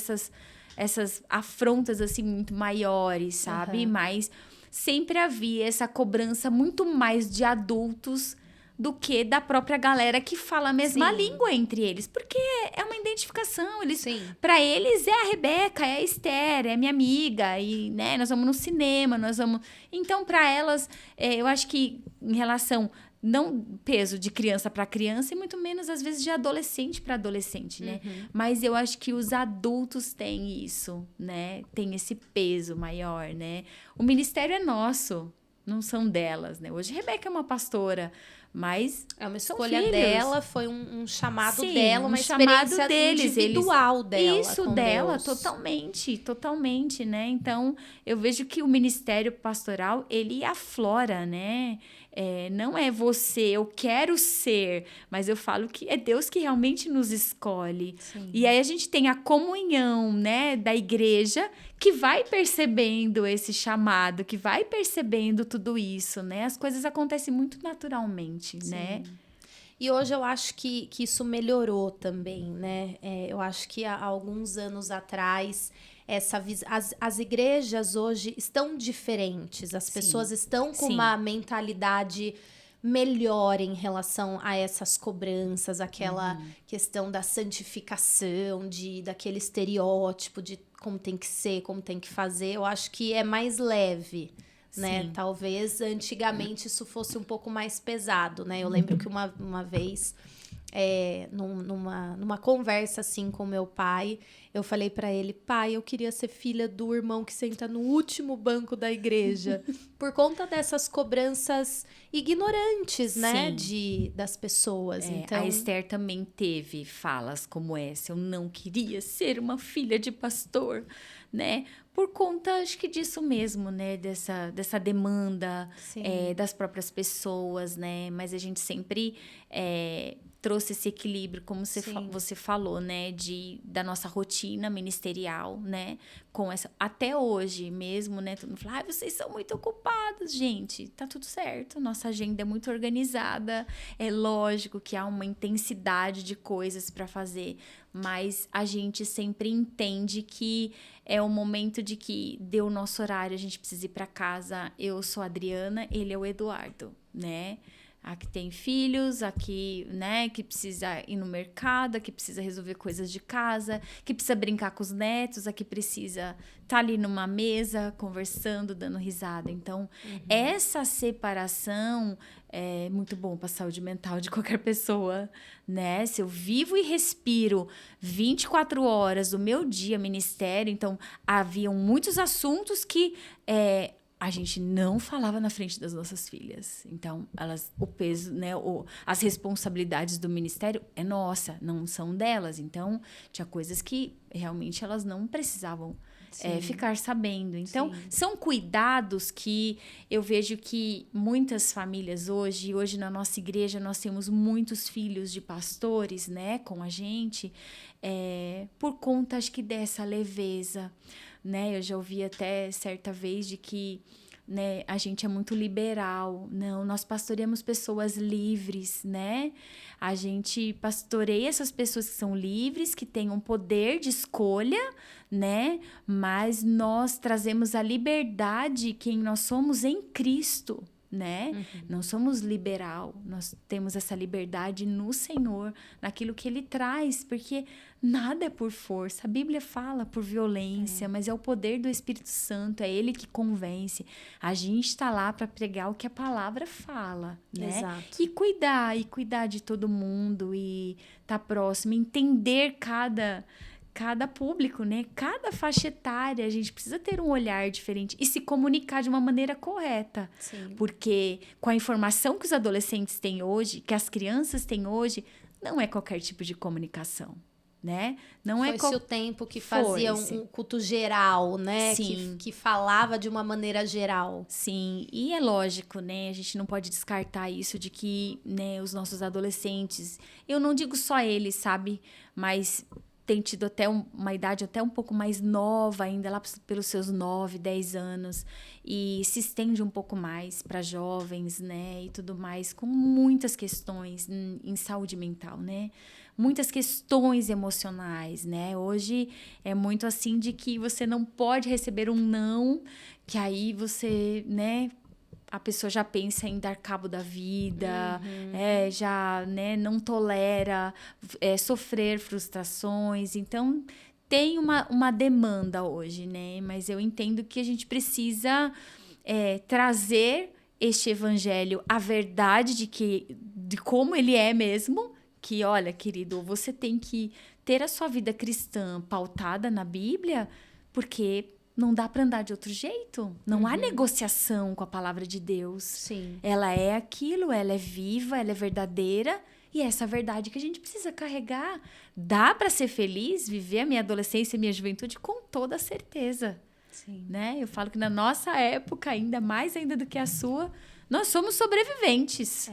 essas afrontas, assim, muito maiores, sabe? Mas sempre havia essa cobrança muito mais de adultos do que da própria galera que fala a mesma língua entre eles. Porque é uma identificação. Para eles é a Rebeca, é a Esther, é minha amiga. E, né, nós vamos no cinema, nós vamos... Então, para elas, eu acho que em relação... Não peso de criança para criança e muito menos, às vezes, de adolescente para adolescente, né? Mas eu acho que os adultos têm isso, né? Tem esse peso maior, né? O ministério é nosso, não são delas, né? Hoje, Rebeca é uma pastora, mas é uma escolha dela, foi um chamado dela, uma chamado experiência deles, individual dela. Isso, dela, totalmente, né? Então, eu vejo que o ministério pastoral, ele aflora, né? Não é você, eu quero ser, mas eu falo que é Deus que realmente nos escolhe. E aí a gente tem a comunhão, né, da igreja que vai percebendo esse chamado, que vai percebendo tudo isso, né? As coisas acontecem muito naturalmente, né? E hoje eu acho que isso melhorou também, né? Eu acho que há alguns anos atrás, as igrejas hoje estão diferentes. As pessoas estão com uma mentalidade melhor em relação a essas cobranças, aquela questão da santificação, daquele estereótipo de como tem que ser, como tem que fazer. Eu acho que é mais leve, né? Talvez antigamente isso fosse um pouco mais pesado, né? Eu lembro que uma vez, numa conversa assim com meu pai, eu falei pra ele: pai, eu queria ser filha do irmão que senta no último banco da igreja, por conta dessas cobranças ignorantes, né, das pessoas. Então, a Esther também teve falas como essa: eu não queria ser uma filha de pastor, né? Por conta, acho que disso mesmo, né? Dessa demanda das próprias pessoas, né? Mas a gente sempre trouxe esse equilíbrio, como você falou, né? Da nossa rotina ministerial, né? Com essa... Até hoje mesmo, né? Todo mundo fala: vocês são muito ocupados, gente. Tá tudo certo. Nossa agenda é muito organizada. É lógico que há uma intensidade de coisas para fazer, mas a gente sempre entende que é o momento de que deu o nosso horário, a gente precisa ir para casa. Eu sou a Adriana, ele é o Eduardo, né? Aqui tem filhos, aqui, né, que precisa ir no mercado, aqui precisa resolver coisas de casa, que precisa brincar com os netos, aqui precisa estar ali numa mesa, conversando, dando risada. Então, essa separação é muito bom para a saúde mental de qualquer pessoa, né? Se eu vivo e respiro 24 horas do meu dia ministério, então, haviam muitos assuntos que... a gente não falava na frente das nossas filhas. Então, o peso, né, as responsabilidades do ministério é nossa, não são delas. Então, tinha coisas que realmente elas não precisavam ficar sabendo. Então, são cuidados que eu vejo que muitas famílias hoje na nossa igreja, nós temos muitos filhos de pastores, né, com a gente, por conta, acho que, dessa leveza, né? Eu já ouvi até certa vez de que, né, a gente é muito liberal. Não, nós pastoreamos pessoas livres, né? A gente pastoreia essas pessoas que são livres, que têm um poder de escolha, né? Mas nós trazemos a liberdade quem nós somos em Cristo, né? Não somos liberal, nós temos essa liberdade no Senhor, naquilo que Ele traz, porque nada é por força. A Bíblia fala por violência, mas é o poder do Espírito Santo, é Ele que convence. A gente está lá para pregar o que a palavra fala, né? Exato. E cuidar de todo mundo, e estar próximo, entender cada público, né? Cada faixa etária, a gente precisa ter um olhar diferente e se comunicar de uma maneira correta. Sim. Porque com a informação que os adolescentes têm hoje, que as crianças têm hoje, não é qualquer tipo de comunicação, né? Não é Foi-se o tempo que fazia um culto geral, né? Sim. Que falava de uma maneira geral. Sim, e é lógico, né? A gente não pode descartar isso de que, né, os nossos adolescentes, eu não digo só eles, sabe? Mas tem tido até uma idade até um pouco mais nova, ainda lá pelos seus 9, 10 anos, e se estende um pouco mais para jovens, né, e tudo mais, com muitas questões em saúde mental, né? Muitas questões emocionais, né? Hoje é muito assim de que você não pode receber um não, que aí você, né, a pessoa já pensa em dar cabo da vida, já, né, não tolera sofrer frustrações. Então, tem uma demanda hoje, né? Mas eu entendo que a gente precisa trazer este evangelho, a verdade de como ele é mesmo, que, olha, querido, você tem que ter a sua vida cristã pautada na Bíblia, porque não dá para andar de outro jeito. Não há negociação com a palavra de Deus. Sim. Ela é aquilo, ela é viva, ela é verdadeira. E é essa verdade que a gente precisa carregar. Dá para ser feliz, viver a minha adolescência e a minha juventude com toda certeza. Sim. Né? Eu falo que na nossa época, ainda mais ainda do que a sua, nós somos sobreviventes.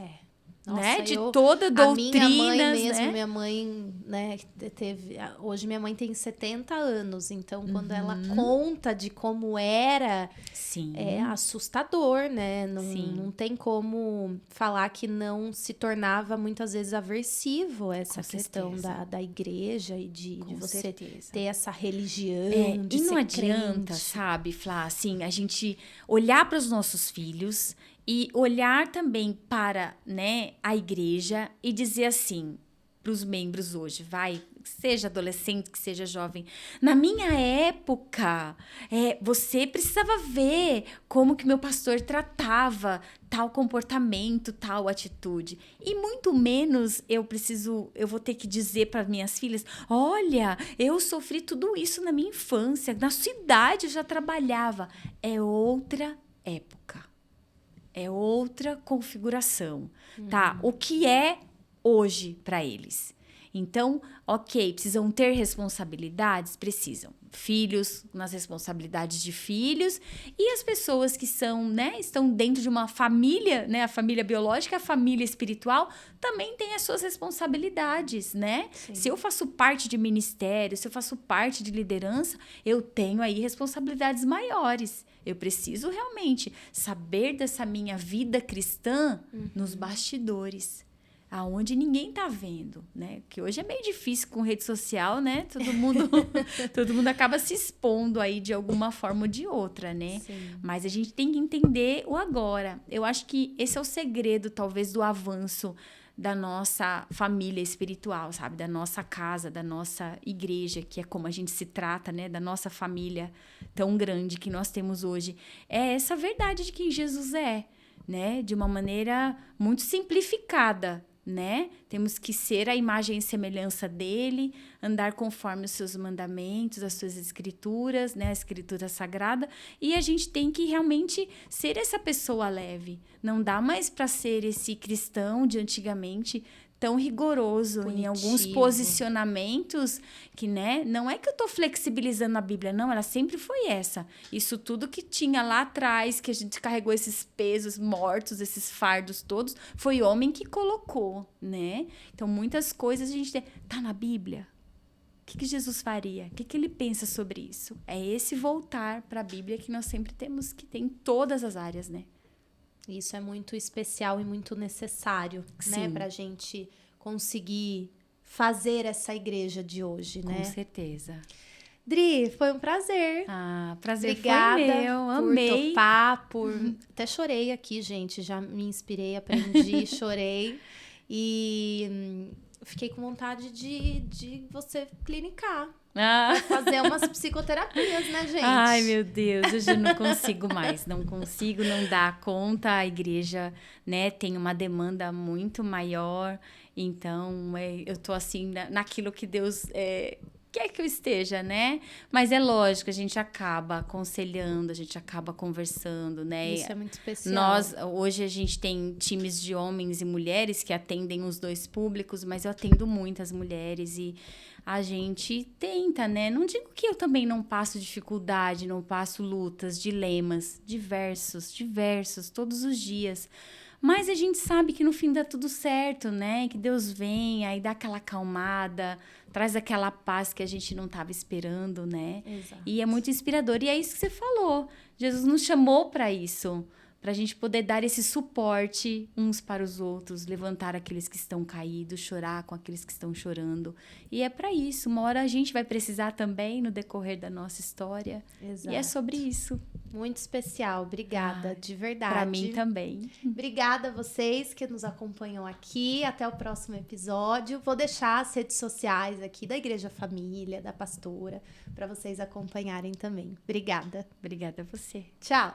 Nossa, né? De toda doutrina, a minha mãe mesmo, né? minha mãe, né, hoje minha mãe tem 70 anos, então quando ela conta de como era, Sim. é assustador, né? Sim. Não tem como falar que não se tornava muitas vezes aversivo essa questão da igreja e de você ter essa religião, de e não ser adianta, crente. sabe, Flá, assim, a gente olhar para os nossos filhos e olhar também para, né, a igreja e dizer assim para os membros hoje, que seja adolescente, que seja jovem. Na minha época, você precisava ver como que meu pastor tratava tal comportamento, tal atitude. E muito menos eu vou ter que dizer para minhas filhas, olha, eu sofri tudo isso na minha infância, na sua idade eu já trabalhava. É outra época. É outra configuração, tá? O que é hoje para eles? Então, ok, precisam ter responsabilidades? Precisam. Filhos nas responsabilidades de filhos e as pessoas que são, né, estão dentro de uma família, né, a família biológica, a família espiritual, também tem as suas responsabilidades, né? Sim. Se eu faço parte de ministério, se eu faço parte de liderança, eu tenho aí responsabilidades maiores. Eu preciso realmente saber dessa minha vida cristã nos bastidores, aonde ninguém tá vendo, né? Que hoje é meio difícil com rede social, né? Todo mundo acaba se expondo aí de alguma forma ou de outra, né? Sim. Mas a gente tem que entender o agora. Eu acho que esse é o segredo, talvez, do avanço da nossa família espiritual, sabe? Da nossa casa, da nossa igreja, que é como a gente se trata, né? Da nossa família tão grande que nós temos hoje. É essa verdade de quem Jesus é, né? De uma maneira muito simplificada, né? Temos que ser a imagem e semelhança dele, andar conforme os seus mandamentos, as suas escrituras, né? A escritura sagrada, e a gente tem que realmente ser essa pessoa leve. Não dá mais para ser esse cristão de antigamente tão rigoroso Punitivo. Em alguns posicionamentos que, né? Não é que eu tô flexibilizando a Bíblia, não, ela sempre foi essa. Isso tudo que tinha lá atrás, que a gente carregou esses pesos mortos, esses fardos todos, foi homem que colocou, né? Então, muitas coisas a gente tá na Bíblia. O que Jesus faria? O que ele pensa sobre isso? É esse voltar para a Bíblia que nós sempre temos que ter em todas as áreas, né? Isso é muito especial e muito necessário, né? Pra gente conseguir fazer essa igreja de hoje, né? Com certeza. Dri, foi um prazer. Prazer Obrigada foi meu, amei. Por topar, Até chorei aqui, gente, já me inspirei, aprendi, chorei. E fiquei com vontade de você clinicar. Fazer umas psicoterapias, né, gente? Ai, meu Deus, hoje eu não consigo mais. Não consigo, não dá conta. A igreja, né, tem uma demanda muito maior. Então, eu tô assim, naquilo que Deus quer que eu esteja, né? Mas é lógico, a gente acaba aconselhando, a gente acaba conversando, né? Isso é muito especial. Hoje a gente tem times de homens e mulheres que atendem os dois públicos, mas eu atendo muitas mulheres e a gente tenta, né? Não digo que eu também não passo dificuldade, não passo lutas, dilemas, diversos, todos os dias. Mas a gente sabe que no fim dá tudo certo, né? Que Deus vem, aí dá aquela acalmada, traz aquela paz que a gente não estava esperando, né? Exato. E é muito inspirador. E é isso que você falou. Jesus nos chamou para isso, para a gente poder dar esse suporte uns para os outros, levantar aqueles que estão caídos, chorar com aqueles que estão chorando. E é para isso. Uma hora a gente vai precisar também no decorrer da nossa história. Exato. E é sobre isso. Muito especial. Obrigada, de verdade. Para mim também. Obrigada a vocês que nos acompanham aqui. Até o próximo episódio. Vou deixar as redes sociais aqui da Igreja Família, da pastora, para vocês acompanharem também. Obrigada. Obrigada a você. Tchau.